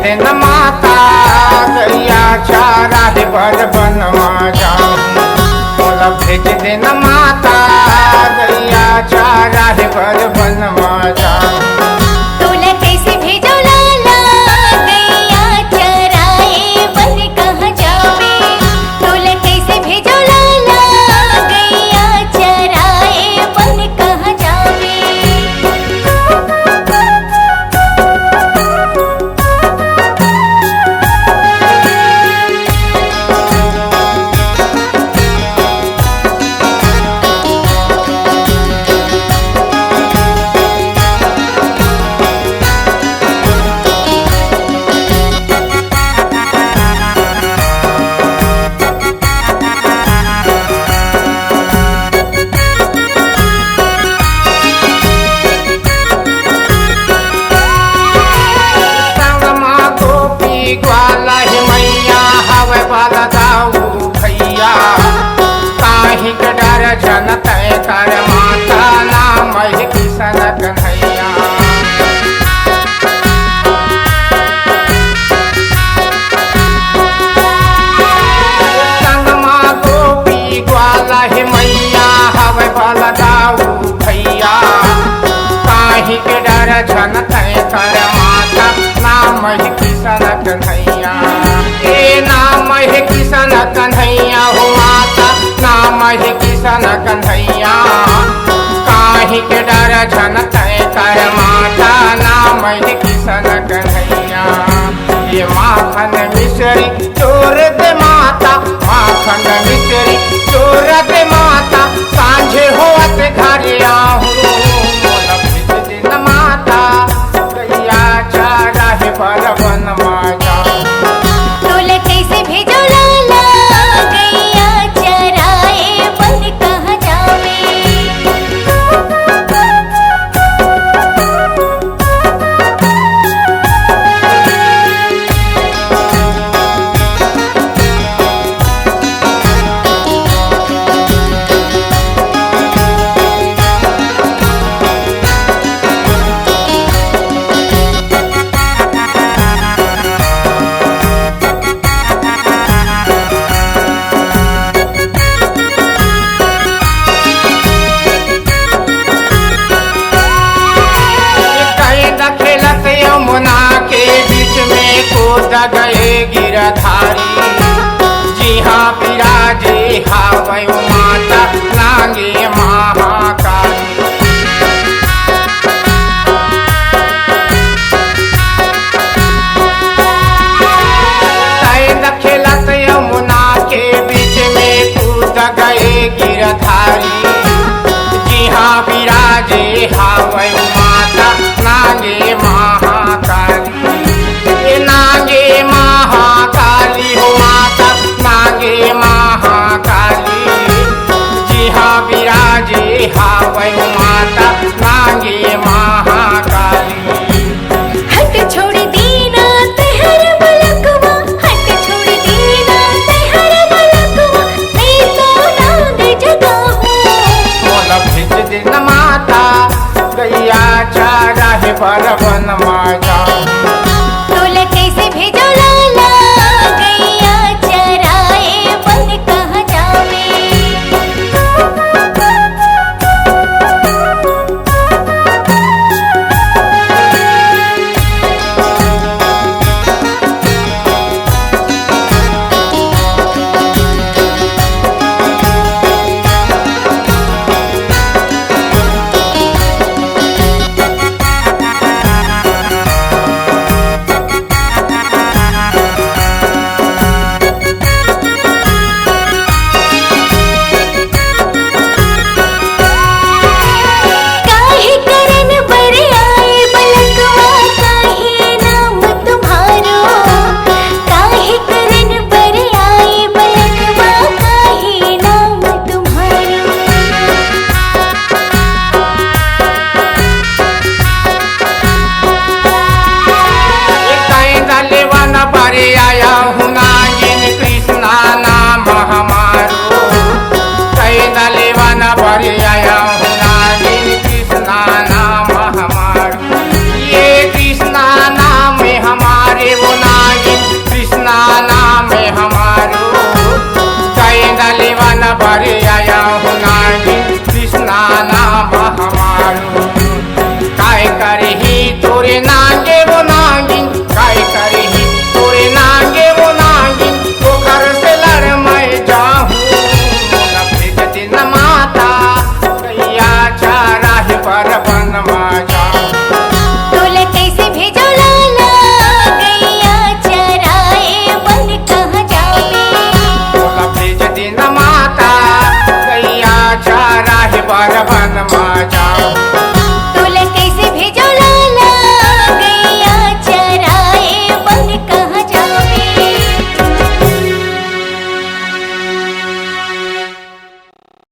दिन माता गैया चारा पर बनवा जाऊं। बोला भेज दिन माता गैया चारा पर बनवा जाऊं। तोला कैसे भेजो लाला गैया चराए बन कहाँ जावे। तोला कैसे भेजो लाला गैया चराए बन कहाँ जावे। ग्वाला ही मैया हवे वाला दाऊ भैया काहे के डर जनत कर माता नाम है किसन कन्हैया। संगमा गोपी ग्वाला ही मैया हवे वाला दाऊ भैया काहे के डर जनत कर माता नाम है किसन कन्हैया। ए नाम है किसन कन्हैया हो माता नाम है किसन कन्हैया। काहे के डर जनत कर माता नाम है किसन कन्हैया। ये माखन मिश्री चोर दे माता माखन मिश्री चोर दे माता सांझे होत घर आहू। दिन माता गैया चारा पर बनवा जाऊं। तोला कैसे भेजो लाला गैया चराए बन कहाँ जावे। खेलत यमुना के बीच में कूद गए गिरधारी। जी हाँ विराजे हावै माता लांगे महाकाली। खेलत यमुना के बीच में कूद गए गिरधारी। जी हाँ विराजे हावै माता नागे महाकाली। ये नागे महाकाली हो माता नागे महाकाली। जी हाँ विराजे हावै माता नागे महाकाली। हट छोड़ दीना तेहर मलकवा हट छोड़ दीना तेहर मलकवा मैं तो नाग जगाऊं। बोला भेज दिन माता गैया चारा पर बनवा जाऊं। तोला कैसे भेजो लाला गैया चराए बन कहाँ जावे। वन बरिया नागिन कृष्णा नाम हमारा ये कृष्णा नाम है हमारे वो नागिन कृष्णा नाम है हमारो कैंडली वन बरिया नागिन कृष्णा नाम हमारो काय करही तोरे नागे वो नागिन काय करही तोरे नागे वो नागिन तो घर से लड़ मैं जाऊं न भेज दिन माता कैया चाराही पर बनवा जाऊं तोले कैसे भेजो लाला गैया चराए बन कहाँ जावे तोला भेज दिन माता कैया चाराही पर